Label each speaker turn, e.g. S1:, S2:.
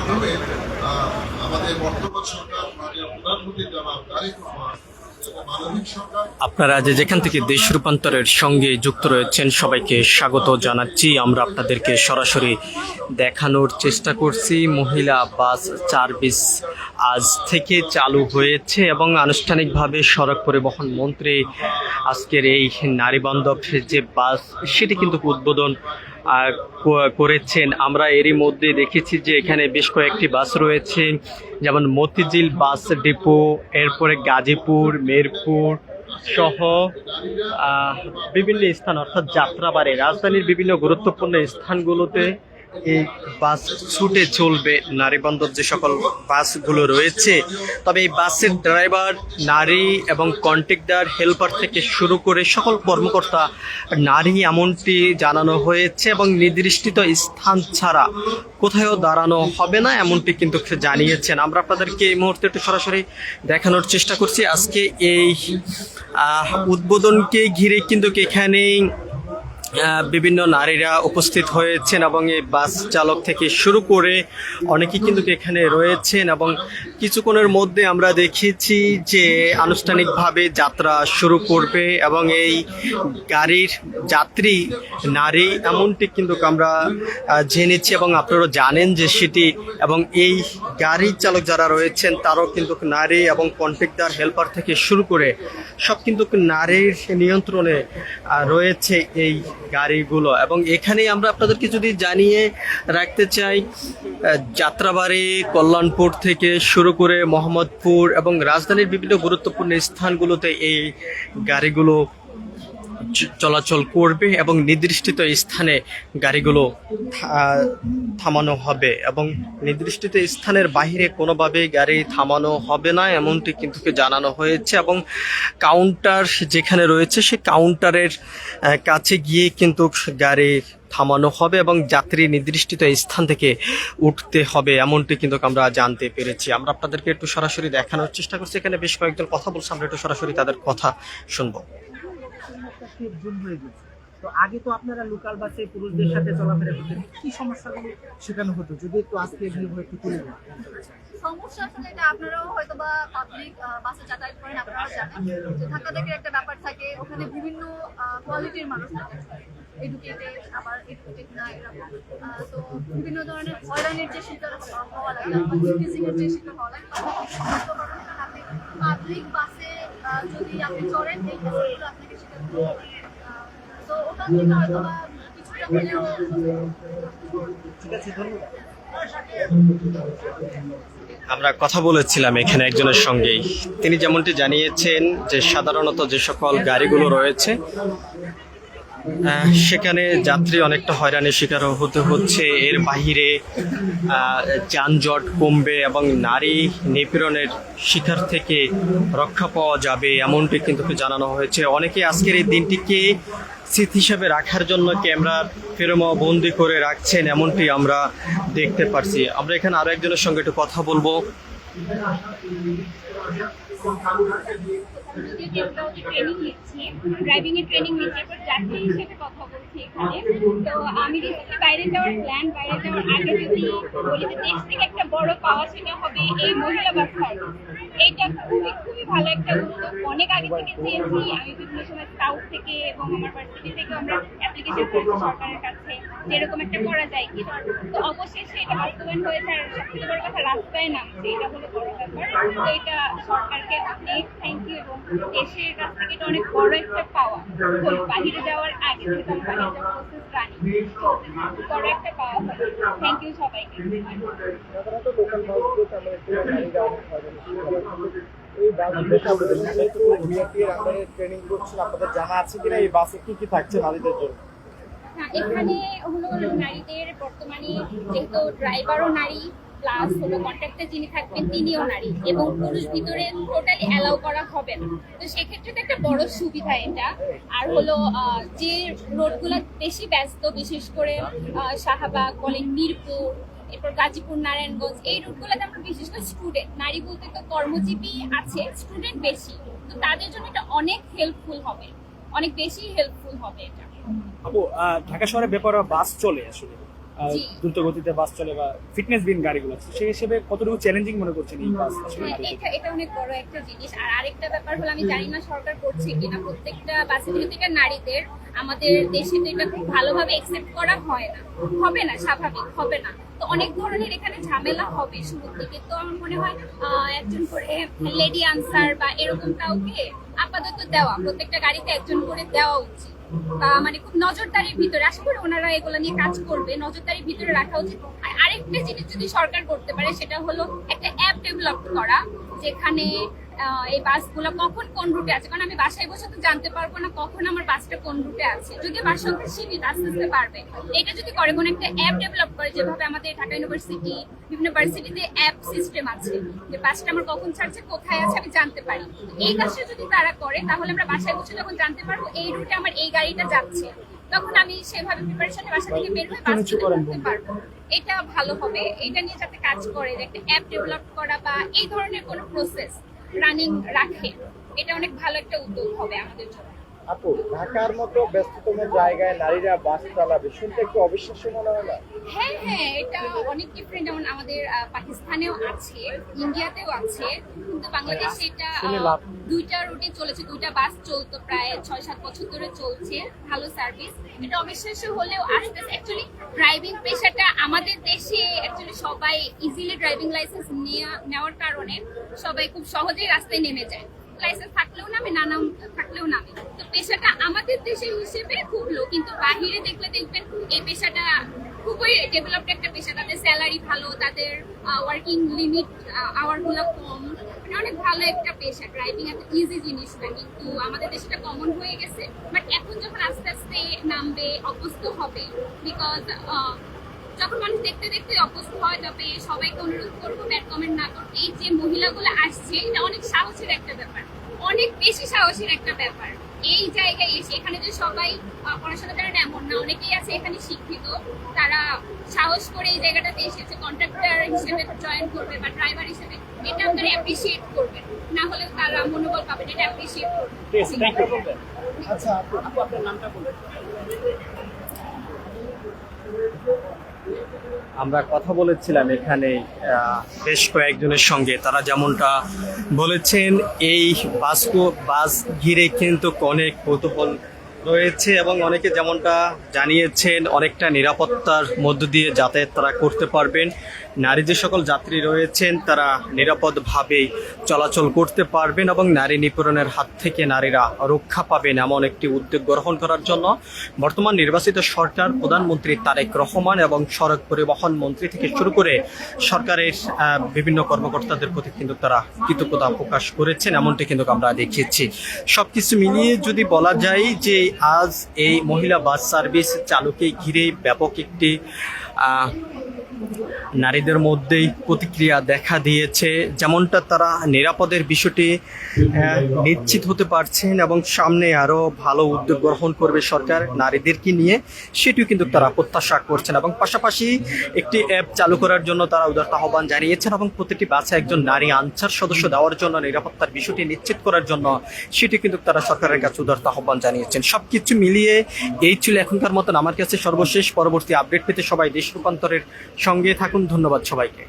S1: মাধ্যমে আমাদের বর্তমান সরকার মাননীয় প্রধানমন্ত্রী জনাব তারেক রহমান এবং মাননীয় সরকার।
S2: আপনারা যে যেখান থেকে দেশ রূপান্তরের সঙ্গে যুক্ত রয়েছেন সবাইকে স্বাগত জানাচ্ছি। আমরা আপনাদেরকে সরাসরি দেখানোর চেষ্টা করছি মহিলা বাস সার্ভিস আজ থেকে চালু হয়েছে এবং আনুষ্ঠানিকভাবে সড়ক পরিবহন মন্ত্রী আজকের এই নারীবান্ধব যে বাস সেটি কিন্তু উদ্বোধন করেছেন। আমরা এরই মধ্যে দেখেছি যে এখানে বেশ কয়েকটি বাস রয়েছে, যেমন মতিঝিল বাস ডিপো, এরপরে গাজীপুর, মেহেরপুর সহ বিভিন্ন স্থান অর্থাৎ যাত্রাবাড়ি রাজধানীর বিভিন্ন গুরুত্বপূর্ণ স্থানগুলোতে এই বাস ছুটে চলবে নারীবান্ধব যে সকল বাসগুলো রয়েছে। তবে এই বাসের ড্রাইভার নারী এবং কন্ট্রাক্টর হেল্পার থেকে শুরু করে সকল কর্মকর্তা নারী এমনটি জানানো হয়েছে এবং নির্দিষ্ট স্থান ছাড়া কোথাও দাঁড়ানো হবে না এমনটি কিন্তু জানিয়েছেন। আমরা আপনাদেরকে এই মুহূর্তে একটু সরাসরি দেখানোর চেষ্টা করছি। আজকে এই উদ্বোধনকে ঘিরে কিন্তু এখানেই বিভিন্ন নারীরা উপস্থিত হয়েছেন এবং এই বাস চালক থেকে শুরু করে অনেকেই কিন্তু এখানে রয়েছেন এবং কিছুক্ষণের মধ্যে আমরা দেখেছি যে আনুষ্ঠানিকভাবে যাত্রা শুরু করবে এবং এই গাড়ির যাত্রী নারী এমনটি কিন্তু আমরা জেনেছি এবং আপনারা জানেন যে সেটি, এবং এই গাড়ির চালক যারা রয়েছেন তারাও কিন্তু নারী এবং কন্ট্রাক্টর হেল্পার থেকে শুরু করে সব কিন্তু নারীর নিয়ন্ত্রণে রয়েছে এই গাড়িগুলো। এবং এখানেই আমরা আপনাদেরকে যদি জানিয়ে রাখতে চাই, যাত্রাবাড়ি, কল্যাণপুর থেকে শুরু করে মোহাম্মদপুর এবং রাজধানীর বিভিন্ন গুরুত্বপূর্ণ স্থানগুলোতে এই গাড়িগুলো চলাচল করবে এবং নির্দিষ্ট স্থানে গাড়িগুলো থামানো হবে এবং নির্দিষ্ট স্থানের বাইরে কোনোভাবেই গাড়ি থামানো হবে না এমনটি কিন্তু জানানো হয়েছে। এবং কাউন্টার যেখানে রয়েছে সেই কাউন্টারের কাছে গিয়ে কিন্তু গাড়ি থামানো হবে এবং যাত্রী নির্দিষ্ট স্থান থেকে উঠতে হবে এমনটি কিন্তু আমরা জানতে পেরেছি। আমরা আপনাদেরকে একটু সরাসরি দেখানোর চেষ্টা করছি। এখানে বেশ কয়েকজন কথা বলছে, আমরা একটু সরাসরি তাদের কথা শুনবো।
S3: তো আগে তো আপনারা লোকাল বাসে পুরুষদের সাথে চলাফেরা করতেন, কি সমস্যাগুলো শেখানো হতো যদি একটু আজকে এগুলো একটু তুলে ধরেন।
S4: সমস্যা আসলে এটা আপনারাও হয়তো বা পাবলিক বাসে যাতায়াত করেন, আপনারাও জানেন যে ধাক্কা ধাক্কির একটা ব্যাপার থাকে। ওখানে বিভিন্ন কোয়ালিটির মানুষ থাকে, এডুকেটেড আবার এডুকেটেড না, এরকম। তো বিভিন্ন ধরনের হয়রানির যে শিকার হওয়া লাগে, ফিজিক্যাল যে শিকার হওয়া লাগে, আপনি পাবলিক বাসে যদি আপনি চড়েন এই ফ্যাসিলিটিগুলো আপনাকে শিকার করতে হবে। তো ওখান থেকে হয়তো বা কিছুটা হলেও।
S3: ঠিক আছে, ধন্যবাদ।
S2: আমরা কথা বলেছিলাম এখানে একজনের সঙ্গেই, তিনি যেমনটি জানিয়েছেন যে সাধারণত যে সকল গাড়িগুলো রয়েছে সেখানে যাত্রী অনেকটা হয়রানির শিকার হতে হচ্ছে। এর বাহিরে যানজট কমবে এবং নারী নিপীড়নের শিকার থেকে রক্ষা পাওয়া যাবে এমনটি কিন্তু জানানো হয়েছে। অনেকে আজকের এই দিনটিকে স্মৃতি হিসেবে রাখার জন্য ক্যামেরার ফ্রেমও বন্দি করে রাখছেন এমনটি আমরা দেখতে পারছি। আমরা এখানে আরো একজনের সঙ্গে একটু কথা বলবো।
S5: ট্রেনিং নিচ্ছি, ড্রাইভিং এর ট্রেনিং নিচ্ছি, এরপর যাত্রী হিসেবে কথা বলছি এখানে। তো আমি রিসেন্টলি বাইরে যাওয়ার আগে যদি বলি যে দেশ থেকে একটা বড় পাওয়া, সেটা হবে এই মহিলা বাস সার্ভিস। এইটা খুবই খুবই ভালো একটা উদ্যোগ। অনেক আগে থেকে চেয়েছি, আমি বিভিন্ন সময় স্কাউট থেকে এবং আমার ভার্সিটি থেকে আমরা অ্যাপ্লিকেশন করেছি সরকারের কাছে যে এরকম একটা করা যায় কিনা। তো অবশেষে এটা বাস্তবায়ন হয়েছে, আর সবথেকে বড় কথা রাস্তায় নামছে, এটা হলো বড় ব্যাপার। তো এটা সরকারকে অনেক থ্যাংক ইউ, এবং দেশের কাছ থেকে এটা অনেক বড় একটা পাওয়া। বাহিরে যাওয়ার আগে যেহেতু আমার বাহিরে যাওয়ার প্রসেস রানি, বড় একটা পাওয়া হবে। থ্যাংক ইউ সবাইকে।
S3: সাধারণত লোকাল বাসগুলোতে আমরা একটু নারীরা অনেক এই বাসগুলো ট্রেনিং করছেন, আপনাদের জানা আছে কিনা এই বাসে কি কি থাকছে নারীদের জন্য?
S5: হ্যাঁ, এখানে হলো নারীদের বর্তমানে যেহেতু ড্রাইভারও নারী প্লাস হলো কন্ট্রাক্টর যিনি থাকবেন তিনিও নারী, এবং পুরুষ ভিতরে টোটালি অ্যালাউ করা হবে না। তো সেক্ষেত্রে তো একটা বড় সুবিধা এটা। আর হলো যে রোডগুলো বেশি ব্যস্ত, বিশেষ করে শাহবাগ বলেন, মিরপুর, এরপর গাজীপুর, নারায়ণগঞ্জ, এই রুটগুলোতে আমরা বিশেষ করে স্টুডেন্ট, নারী বলতে তো কর্মজীবী আছে, স্টুডেন্ট বেশি। তো তাদের জন্য এটা অনেক হেল্পফুল হবে, অনেক বেশি হেল্পফুল হবে এটা।
S3: আপু, ঢাকা শহরে ব্যাপারে বাস চলে আসলে
S4: জি।
S6: দ্রুত গতিতে বাস চলে বা ফিটনেস বিন গাড়িগুলো, সেই হিসেবে কতটুকু চ্যালেঞ্জিং মনে করছেন এই বাস আসলে?
S5: হ্যাঁ, এটা অনেক বড় একটা জিনিস। আর আরেকটা ব্যাপার হলো, আমি জানি না সরকার করছে কিনা, প্রত্যেকটা বাসে যেহেতু এটা নারীদের, আমাদের দেশে তো এটা খুব ভালোভাবে একসেপ্ট করা হয় না, হবে না, স্বাভাবিক হবে না। তো অনেক ধরনের এখানে ঝামেলা হবে শুরুর দিকে। তো আমার মনে হয় একজন করে লেডি আনসার বা এরকম কাউকে আপাতত দেওয়া, প্রত্যেকটা গাড়িতে একজন করে দেওয়া উচিত। মানে খুব নজরদারির ভিতরে, আশা করি ওনারা এগুলো নিয়ে কাজ করবে, নজরদারির ভিতরে রাখা উচিত। আর আরেকটা জিনিস যদি সরকার করতে পারে, সেটা হলো একটা অ্যাপ ডেভেলপ করা, যেখানে এই বাসগুলো কখন কোন রুটে আছে। কারণ আমি বাসায় বসে তো জানতে পারবো না কখন আমার বাসটা কোন রুটে আছে, যদি বাস সংখ্যা সীমিত, আস্তে আস্তে পারবে। এটা যদি করে, কোনো একটা অ্যাপ ডেভেলপ করে, যেভাবে আমাদের ঢাকা ইউনিভার্সিটি, বিভিন্ন ভার্সিটিতে অ্যাপ সিস্টেম আছে, যে বাসটা আমার কখন ছাড়ছে, কোথায় আছে, আমি জানতে পারি। এই কাজটা যদি তারা করে, তাহলে আমরা বাসায় বসে যখন জানতে পারবো এই রুটে আমার এই গাড়িটা যাচ্ছে, তখন আমি সেভাবে প্রিপারেশনে বাসা থেকে বের হয়ে বাস করতে পারবো। এটা ভালো হবে। এটা নিয়ে যাতে কাজ করে, যে একটা অ্যাপ ডেভেলপ করা বা এই ধরনের কোনো প্রসেস রানিং রাখে, এটা অনেক ভালো একটা উদ্যোগ হবে আমাদের জন্য।
S3: আপু, ঢাকার মতো ব্যস্ততম জায়গায় নারীরা বাস চালাবে, শুনতে একটু অবিশ্বাস্য মনে হয় না?
S5: হ্যাঁ, এটা অনেক ডিফারেন্ট। যেমন আমাদের পাকিস্তানেও আছে, ইন্ডিয়াতেও আছে, কিন্তু বাংলাদেশে এটা দুইটা রুটে চলেছে, দুইটা বাস চলতো, প্রায় 6-7 বছর ধরে চলছে, ভালো সার্ভিস। এটা অবিশ্বাস্য হলেও আস্তে আস্তে অ্যাকচুয়ালি ড্রাইভিং পেশাটা আমাদের দেশে অ্যাকচুয়ালি সবাই ইজিলি ড্রাইভিং লাইসেন্স নেওয়ার কারণে সবাই খুব সহজেই রাস্তায় নেমে যায়, লাইসেন্স থাকলেও নামে, না নাম থাকলেও নামে। তো পেশাটা আমাদের দেশের হিসেবে খুব লো, কিন্তু বাহিরে দেখলে দেখবেন এই পেশাটা খুবই ডেভেলপড একটা পেশা। তাদের স্যালারি ভালো, তাদের ওয়ার্কিং লিমিট আওয়ারগুলো কম, মানে অনেক ভালো একটা পেশা। ড্রাইভিং এত ইজি জিনিস না, কিন্তু আমাদের দেশে এটা কমন হয়ে গেছে। বাট এখন যখন আস্তে আস্তে নামবে, অভ্যস্ত হবে, বিকজ যখন মানুষ দেখতে দেখতে অভ্যস্ত হয়, তবে সবাইকে অনুরোধ করবো ব্যাড কমেন্ট না করতে। এই যে মহিলাগুলো আসছে, এটা অনেক সাহসের একটা ব্যাপার, অনেক বেশি সাহসের একটা ব্যাপার। এই জায়গায় এসে, এখানে যে সবাই পড়াশোনা করেন এমন না, অনেকেই আছে এখানে শিক্ষিত, তারা সাহস করে এই জায়গাটাতে এসেছে, কন্ট্রাক্টর হিসেবে জয়েন করবে বা ড্রাইভার হিসেবে। এটা আপনারা অ্যাপ্রিসিয়েট করবেন, না হলে তারা মনোবল পাবেন, এটা অ্যাপ্রিসিয়েট করবেন।
S3: আচ্ছা আপু,
S6: আপনার নামটা বলবেন।
S2: আমরা কথা বলেছিলাম এখানে বেশ কয়েকজনের সঙ্গে, তারা যেমনটা বলেছেন এই বাস ঘিরে কিন্তু অনেক কৌতূহল রয়েছে এবং অনেকে যেমনটা জানিয়েছেন অনেকটা নিরাপত্তার মধ্য দিয়ে যাতায়াত তারা করতে পারবেন। নারী যে সকল যাত্রী রয়েছেন তারা নিরাপদভাবে চলাচল করতে পারবেন এবং নারী নিপীড়নের হাত থেকে নারীরা রক্ষা পাবেন, এমন একটি উদ্যোগ গ্রহণ করার জন্য বর্তমান নির্বাচিত সরকার, প্রধানমন্ত্রী তারেক রহমান এবং সড়ক পরিবহন মন্ত্রী থেকে শুরু করে সরকারের বিভিন্ন কর্মকর্তাদের প্রতি কিন্তু তারা কৃতজ্ঞতা প্রকাশ করেছেন, এমনটি কিন্তু আমরা দেখিয়েছি। সবকিছু মিলিয়ে যদি বলা যায় যে আজ এই মহিলা বাস সার্ভিস চালককে ঘিরে ব্যাপক একটি নারীদের মধ্যেই প্রতিক্রিয়া দেখা দিয়েছে, যেমনটা তারা নিরাপদের বিষয়টি নিশ্চিত হতে পারছেন এবং সামনে আরও ভালো উদ্যোগ গ্রহণ করবে সরকার নারীদেরকে নিয়ে, সেটিও কিন্তু তারা প্রত্যাশা করছেন। এবং পাশাপাশি একটি অ্যাপ চালু করার জন্য তারা উদারত আহ্বান জানিয়েছেন এবং প্রতিটি বাসে একজন নারী আনসার সদস্য দেওয়ার জন্য, নিরাপত্তার বিষয়টি নিশ্চিত করার জন্য সেটি কিন্তু তারা সরকারের কাছে উদারত আহ্বান জানিয়েছেন। সবকিছু মিলিয়ে এই ছিল এখনকার মতন আমার কাছে সর্বশেষ। পরবর্তী আপডেট পেতে সবাই দেশ রূপান্তরের সঙ্গে থাকুন। ধন্যবাদ সবাইকে।